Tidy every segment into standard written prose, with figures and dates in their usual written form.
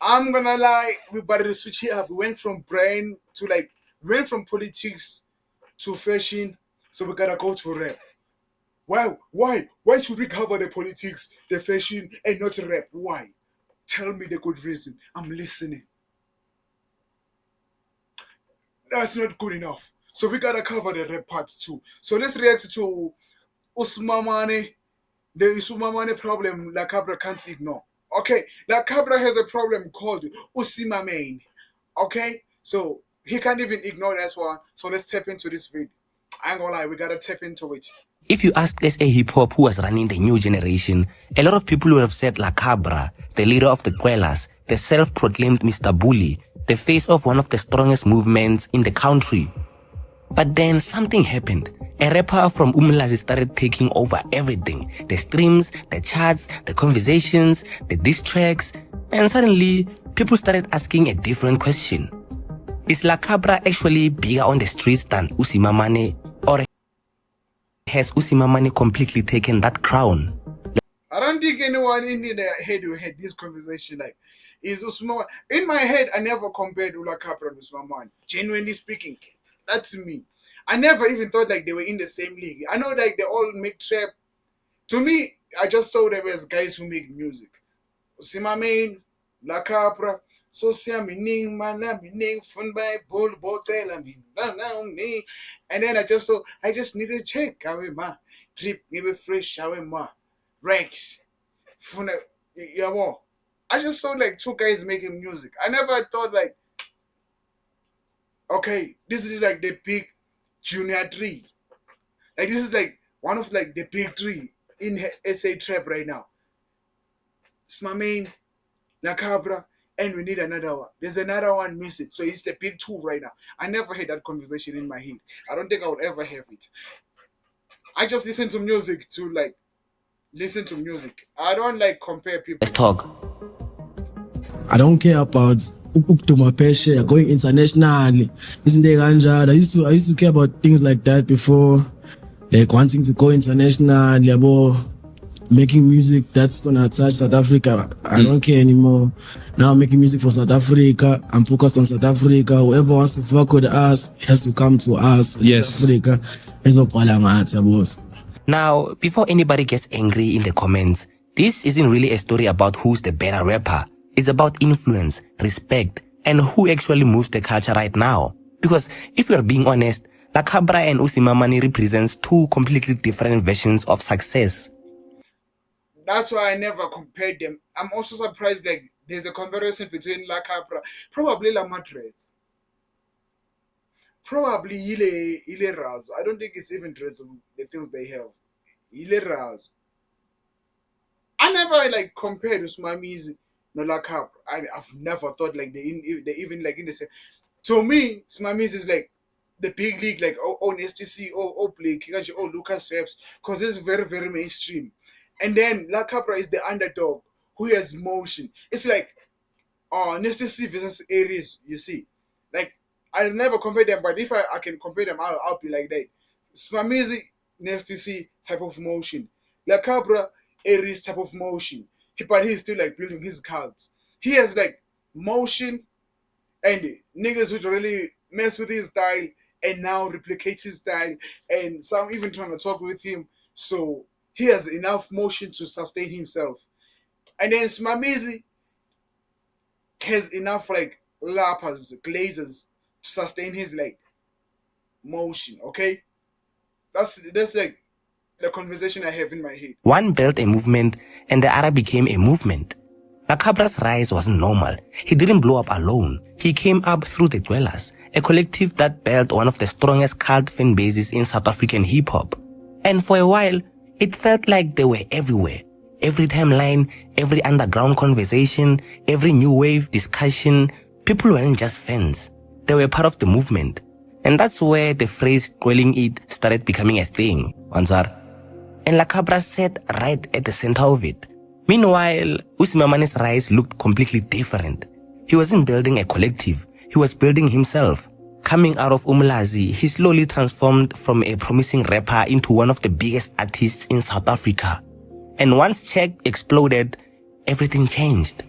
I'm gonna lie, we better switch it up. We went from brain to like, we went from politics to fashion, so we gotta go to rap. Why? Why? Why should we cover the politics, the fashion, and not rap? Why? Tell me the good reason. I'm listening. That's not good enough. So we gotta cover the rap parts too. So let's react to Usimamane. The Usimamane problem La Cabra can't ignore. Okay, La Cabra has a problem called Usimamane. Okay, so he can't even ignore that one. So let's tap into this video. I ain't gonna lie, we gotta tap into it. If you asked SA Hip Hop who was running the new generation, a lot of people would have said La Cabra, the leader of the Quelas, the self-proclaimed Mr. Bully, the face of one of the strongest movements in the country. But then something happened. A rapper from Umlazi started taking over everything. The streams, the charts, the conversations, the diss tracks, and suddenly people started asking a different question. Is La Cabra actually bigger on the streets than Usimamane, or has Usimamane completely taken that crown? I don't think anyone in the head will had this conversation like, is Usman. In my head, I never compared Ula Capra and Usman. Genuinely speaking, that's me. I never even thought like they were in the same league. I know like they all make trap. To me, I just saw them as guys who make music. Usimamane, La Capra, so meaning mana meaning fun by bull botel me. And then I just thought I just need a check. Ma trip, maybe fresh ma. Rex. Yeah, well, I just saw like two guys making music. I never thought like, okay, this is like the big junior tree. Like this is like one of like the big three in SA trap right now. It's my main La Cabra, and we need another one. There's another one missing, so it's the big two right now. I never had that conversation in my head. I don't think I would ever have it. I just listen to music to like listen to music. I don't like compare people. Let's talk. I don't care about Ukumapeshe going internationally. Isn't there Ganja? I used to care about things like that before, like wanting to go international, about making music that's gonna touch South Africa. I don't care anymore. Now I'm making music for South Africa. I'm focused on South Africa. Whoever wants to fuck with us has to come to us. Yes. South Africa. Now, before anybody gets angry in the comments, this isn't really a story about who's the better rapper. It's about influence, respect, and who actually moves the culture right now. Because if you're being honest, La Cabra and Usimamane represents two completely different versions of success. That's why I never compared them. I'm also surprised like there's a comparison between La Cabra, probably La Madrid. Probably Ile Raz. I don't think it's even dressable, the things they have. Ile Raz. I never like compared Usmami's no La Cabra. I've never thought like they even like in the same. To me, Usmami's is like the big league, like STC, Blake, Lucas Reps, because it's very, very mainstream. And then La Cabra is the underdog who has motion. It's like STC versus Aries, you see. Like I never compare them, but if I can compare them, I'll be like that. Swamizi, STC type of motion. La Cabra, Aries type of motion. But he's still like building his cards. He has like motion, and niggas would really mess with his style and now replicate his style, and some even trying to talk with him. So he has enough motion to sustain himself. And then Smamizi has enough like lappers, glazers to sustain his like motion, okay? That's like the conversation I have in my head. One built a movement and the other became a movement. La Cabra's rise wasn't normal. He didn't blow up alone. He came up through the Dwellers, a collective that built one of the strongest cult fan bases in South African hip-hop. And for a while, it felt like they were everywhere. Every timeline, every underground conversation, every new wave discussion, people weren't just fans. They were part of the movement. And that's where the phrase "quelling it" started becoming a thing, Ansar. And La Cabra sat right at the center of it. Meanwhile, Usimamane's rise looked completely different. He wasn't building a collective, he was building himself. Coming out of Umlazi, he slowly transformed from a promising rapper into one of the biggest artists in South Africa. And once Check exploded, everything changed.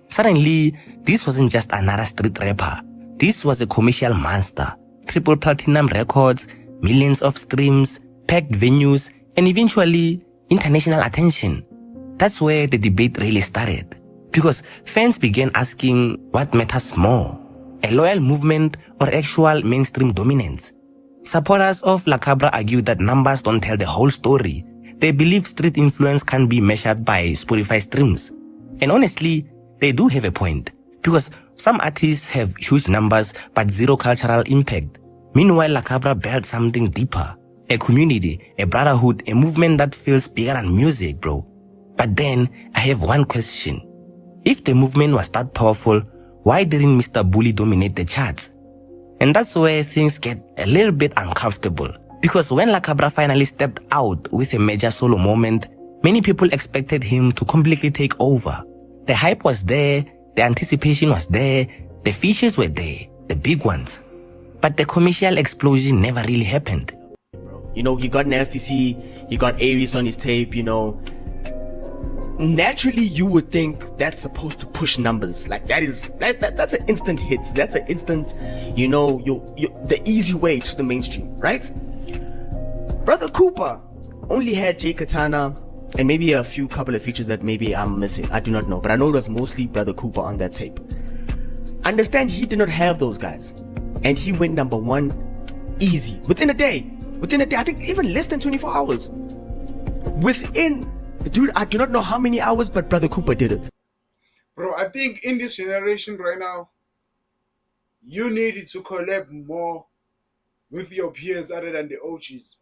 Suddenly, this wasn't just another street rapper. This was a commercial monster. Triple platinum records, millions of streams, packed venues, and eventually, international attention. That's where the debate really started. Because fans began asking what matters more, a loyal movement or actual mainstream dominance. Supporters of La Cabra argued that numbers don't tell the whole story. They believe street influence can't be measured by Spotify streams. And honestly, they do have a point. Because some artists have huge numbers but zero cultural impact. Meanwhile, La Cabra built something deeper. A community, a brotherhood, a movement that feels bigger than music, bro. But then, I have one question. If the movement was that powerful, why didn't Mr. Bully dominate the charts? And that's where things get a little bit uncomfortable. Because when La Cabra finally stepped out with a major solo moment, many people expected him to completely take over. The hype was there, the anticipation was there, the features were there, the big ones. But the commercial explosion never really happened. You know, he got Nasty C, he got Aries on his tape, you know. Naturally, you would think that's supposed to push numbers. Like that's an instant hit. That's an instant, you know, the easy way to the mainstream, right? Brother Cooper only had Jay Katana and maybe a couple of features that maybe I'm missing. I do not know, but I know it was mostly Brother Cooper on that tape. Understand, he did not have those guys, and he went number one easy within a day. I think even less than 24 hours. Dude, I do not know how many hours, but Brother Cooper did it. Bro, I think in this generation right now, you needed to collab more with your peers other than the OGs.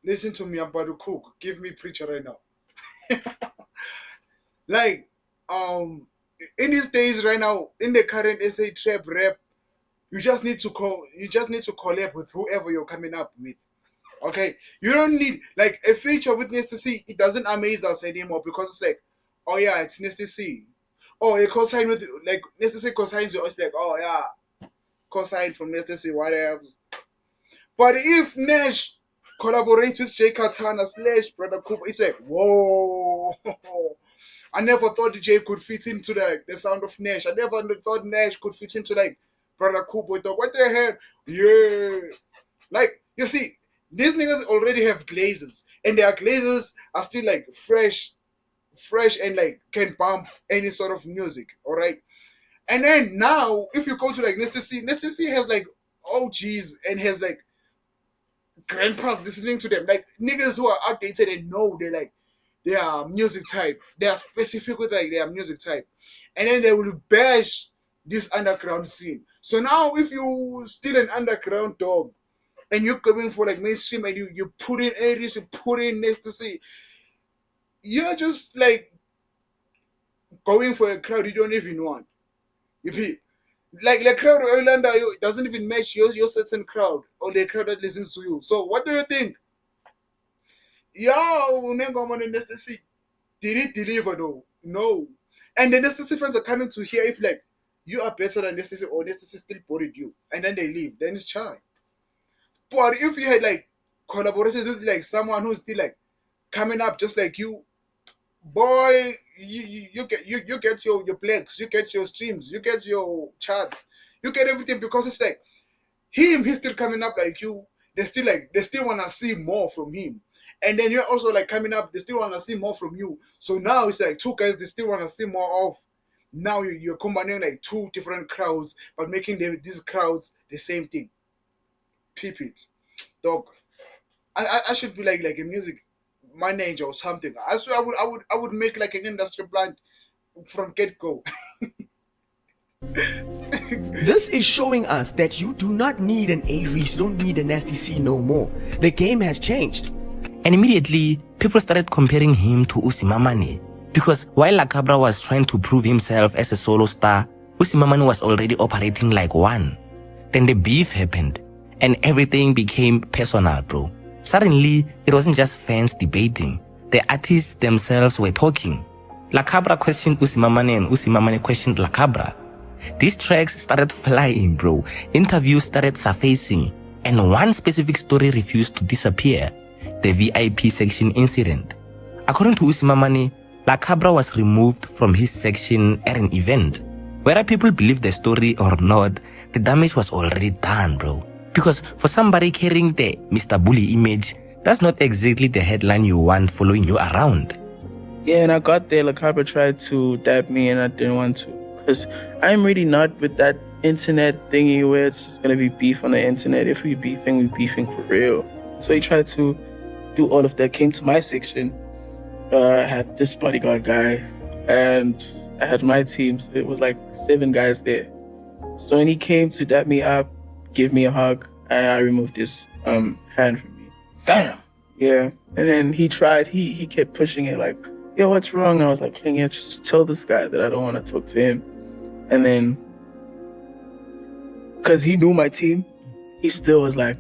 Listen to me, I'm about to cook. Give me preacher right now. Like, in these days right now, in the current SA trap rap, you just need to collab with whoever you're coming up with. Okay, you don't need like a feature with Nasty C. It doesn't amaze us anymore because it's like, oh yeah, it's Nasty C. Oh, a cosign with like Nasty C cosigns you. It's like, oh yeah, cosign from Nasty C. Whatever. But if Nash collaborates with Jay Katana / Brother Cooper, it's like, whoa. I never thought Jay could fit into the sound of Nash. I never thought Nash could fit into like Brother Cooper. What the hell? Yeah, like you see. These niggas already have glazes, and their glazes are still like fresh and like can pump any sort of music, alright? And then now, if you go to like Nasty C has like OGs and has like grandpas listening to them, like niggas who are outdated and know they like their music type. They are specific with like their music type. And then they will bash this underground scene. So now if you still an underground dog, and you're going for like mainstream and you put in areas, you put in Nasty C, you're just like going for a crowd you don't even want. You see, like the crowd of Orlando doesn't even match your certain crowd or the crowd that listens to you. So what do you think? Yo, Nengomon and Nasty C, did it deliver though? No. And the Nasty C fans are coming to hear if like you are better than Nasty C or Nasty C still buried you, and then they leave. Then it's charm. But if you had like collaborated with like someone who's still like coming up just like you, boy, you get your plaques, you get your streams, you get your charts, you get everything because it's like he's still coming up like you. They still wanna see more from him. And then you're also like coming up, they still wanna see more from you. So now it's like two guys they still wanna see more of. Now you're combining like two different crowds, but making these crowds the same thing. Peep it, dog. I should be like a music manager or something. I swear I would make like an industry plan from get go. This is showing us that you do not need an Aries, you don't need a Nasty C no more. The game has changed. And immediately, people started comparing him to Usimamane. Because while La Cabra was trying to prove himself as a solo star, Usimamane was already operating like one. Then the beef happened. And everything became personal, bro. Suddenly, it wasn't just fans debating. The artists themselves were talking. La Cabra questioned Usimamane and Usimamane questioned La Cabra. These tracks started flying, bro. Interviews started surfacing. And one specific story refused to disappear. The VIP section incident. According to Usimamane, La Cabra was removed from his section at an event. Whether people believe the story or not, the damage was already done, bro. Because for somebody carrying the Mr. Bully image, that's not exactly the headline you want following you around. Yeah, and I got there, Lakabra tried to dab me and I didn't want to. Because I'm really not with that internet thingy where it's just going to be beef on the internet. If we're beefing for real. So he tried to do all of that, came to my section. I had this bodyguard guy and I had my team. So it was like 7 guys there. So when he came to dab me up, give me a hug, I removed his hand from me. Damn. Yeah. And then he tried, he kept pushing it like, yo, what's wrong? I was like, yeah, just tell this guy that I don't want to talk to him. And then, because he knew my team, he still was like,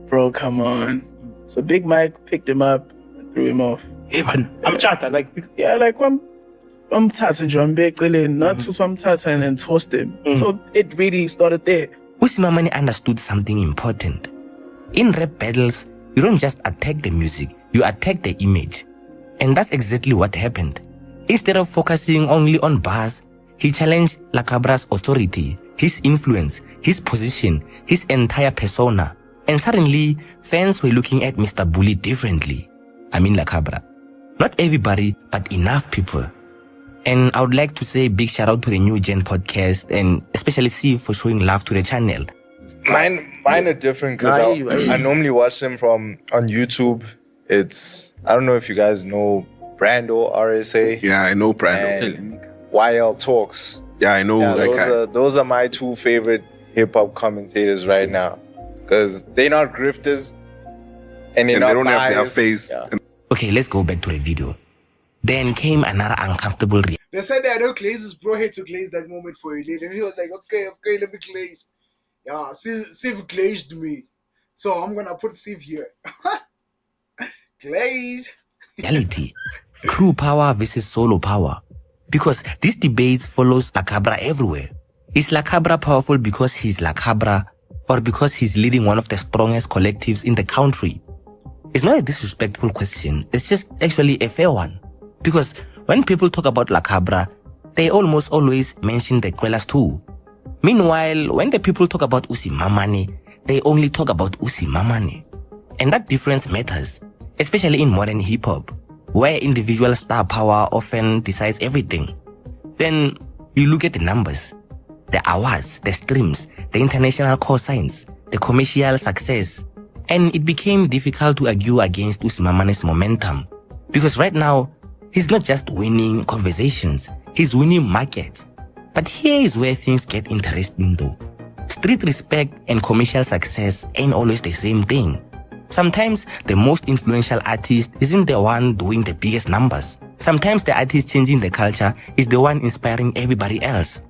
bro, come on. So Big Mike picked him up and threw him off. Even I'm chatter like Yeah, like I'm Tata John Big, not to some Tata and then tossed him. So it really started there. Usimamane understood something important. In rap battles, you don't just attack the music, you attack the image. And that's exactly what happened. Instead of focusing only on bars, he challenged Lakabra's authority, his influence, his position, his entire persona. And suddenly, fans were looking at Mr. Bully differently. I mean Lakabra. Not everybody, but enough people. And I would like to say big shout out to the New Gen podcast and especially Steve for showing love to the channel. Mine are different because I normally watch them on YouTube. I don't know if you guys know Brando RSA. Yeah, I know Brando. And YL Talks. Yeah, I know. Yeah, those are my 2 favorite hip hop commentators right now because they're not grifters and they're not they don't biased. have their face. Yeah. Okay, let's go back to the video. Then came another uncomfortable reaction. They said that I know Glaze's bro had to glaze that moment for you, and he was like, okay, let me glaze. Yeah, Siv glazed me, so I'm gonna put Siv here. Glaze. Reality. Crew power versus solo power. Because this debate follows Lakabra everywhere. Is Lakabra powerful because he's Lakabra or because he's leading one of the strongest collectives in the country? It's not a disrespectful question, it's just actually a fair one. Because when people talk about Lakabra, they almost always mention the Quellas too. Meanwhile, when the people talk about Usimamane, they only talk about Usimamane. And that difference matters, especially in modern hip-hop, where individual star power often decides everything. Then you look at the numbers, the awards, the streams, the international cosigns, the commercial success, and it became difficult to argue against Usimamane's momentum. Because right now, he's not just winning conversations, he's winning markets. But here is where things get interesting though. Street respect and commercial success ain't always the same thing. Sometimes the most influential artist isn't the one doing the biggest numbers. Sometimes the artist changing the culture is the one inspiring everybody else.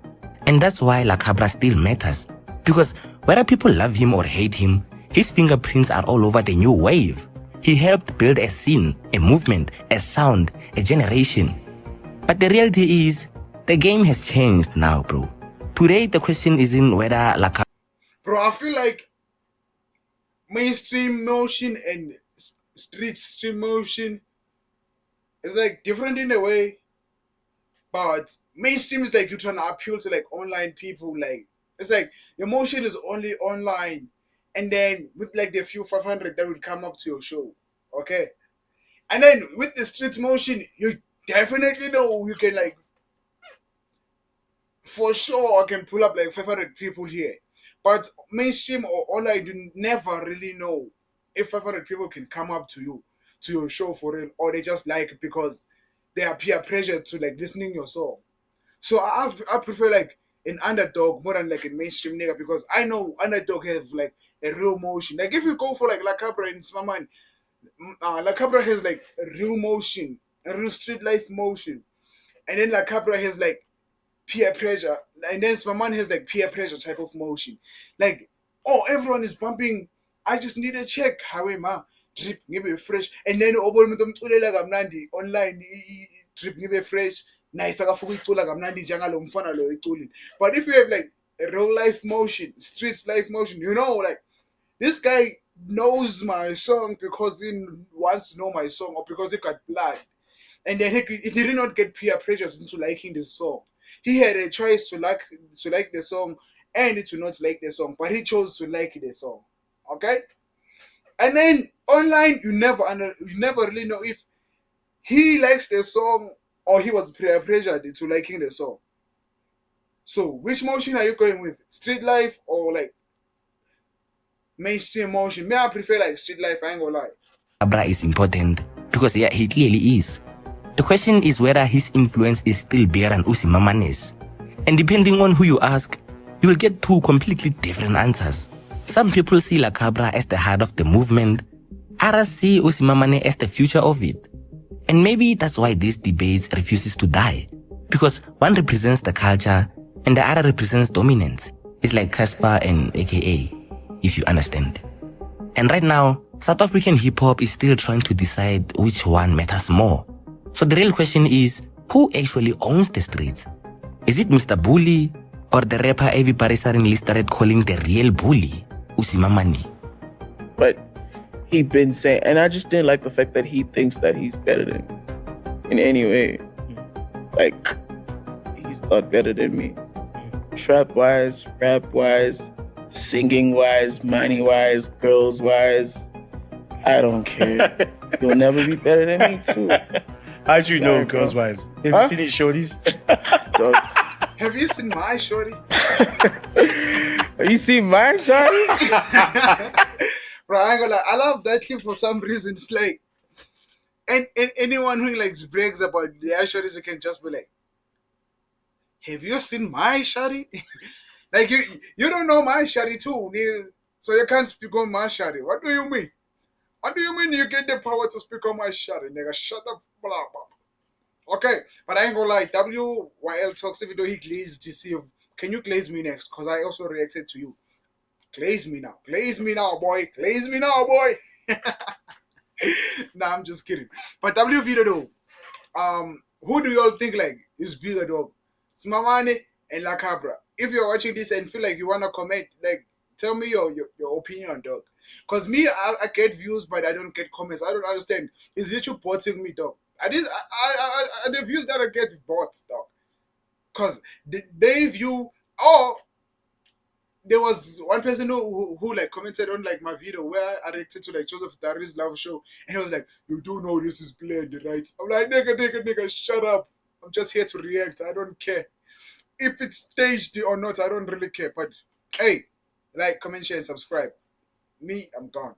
And that's why Lakabra still matters. Because whether people love him or hate him, his fingerprints are all over the new wave. He helped build a scene, a movement, a sound, a generation. But the reality is, the game has changed now, bro. Today, the question isn't whether Lakabra... Bro, I feel like mainstream motion and stream motion is like different in a way. But mainstream is like you're trying to appeal to like online people. Like, it's like your motion is only online. And then with like the few 500 that will come up to your show, okay? And then with the street motion, you definitely know you can like, for sure I can pull up like 500 people here. But mainstream or online, you never really know if 500 people can come up to you, to your show for real, or they just like it because they are peer pressure to like listening your song. So I prefer like an underdog more than like a mainstream nigga because I know underdog have like a real motion. Like if you go for like La Cabra and Usimamane, La Cabra has like a real motion, a real street life motion, and then La Cabra has like peer pressure, and then Usimamane has like peer pressure type of motion. Like, oh, everyone is bumping. I just need a check. How am I? Drip, give me fresh, and then online drip, give me fresh. Nice, but if you have like a real life motion, streets life motion, you know, like this guy knows my song because he wants to know my song or because he got blood. And then he did not get peer pressure into liking this song. he had a choice to like the song and to not like the song, but he chose to like the song. Okay? And then online, you never really know if he likes the song or he was pressured to liking the song. So, which motion are you going with? Street life or like mainstream motion? Me, I prefer like street life. I ain't gonna lie. Cabra is important because yeah, he clearly is. The question is whether his influence is still bigger than Usimamane's. And depending on who you ask, you will get two completely different answers. Some people see La Cabra as the heart of the movement, others see Usimamane as the future of it. And maybe that's why this debate refuses to die, because one represents the culture and the other represents dominance. It's like Casper and AKA, if you understand. And right now, South African hip-hop is still trying to decide which one matters more. So the real question is, who actually owns the streets? Is it Mr. Bully or the rapper everybody suddenly started calling the real bully, Usimamane? But he been saying, and I just didn't like the fact that he thinks that he's better than me in any way. Like, he's not better than me. Trap-wise, rap-wise, singing-wise, money-wise, girls-wise, I don't care. You'll never be better than me too. How'd you know girls-wise? Have you seen these shorties? Dog. Have you seen my shorty? Have you seen my shorty? Bro, I ain't gonna lie. I love that clip for some reason. It's like, and anyone who like brags about their shorties, you can just be like, have you seen my shorty? Like you don't know my shorty too, nigga. So you can't speak on my shorty. What do you mean? What do you mean you get the power to speak on my shorty, nigga? Shut up, blah blah. Okay, but I ain't gonna lie. WYL talks every day. He glazed to see if can you glaze me next? Cause I also reacted to you. Glaze me now. Glaze me now, boy. Glaze me now, boy. Nah, I'm just kidding. But W video though, who do y'all think like is bigger dog? Usimamane and La Cabra. If you're watching this and feel like you wanna comment, like tell me your opinion, dog. Cause me, I get views, but I don't get comments. I don't understand. Is YouTube botting me, dog? The views that I get bots, dog. Cause they view there was one person who like commented on like my video where I reacted to like Joseph Darius Love Show, and he was like, "You do know this is planned, right?" I'm like, "Nigga, shut up! I'm just here to react. I don't care if it's staged or not. I don't really care." But hey, like, comment, share, and subscribe. Me, I'm gone.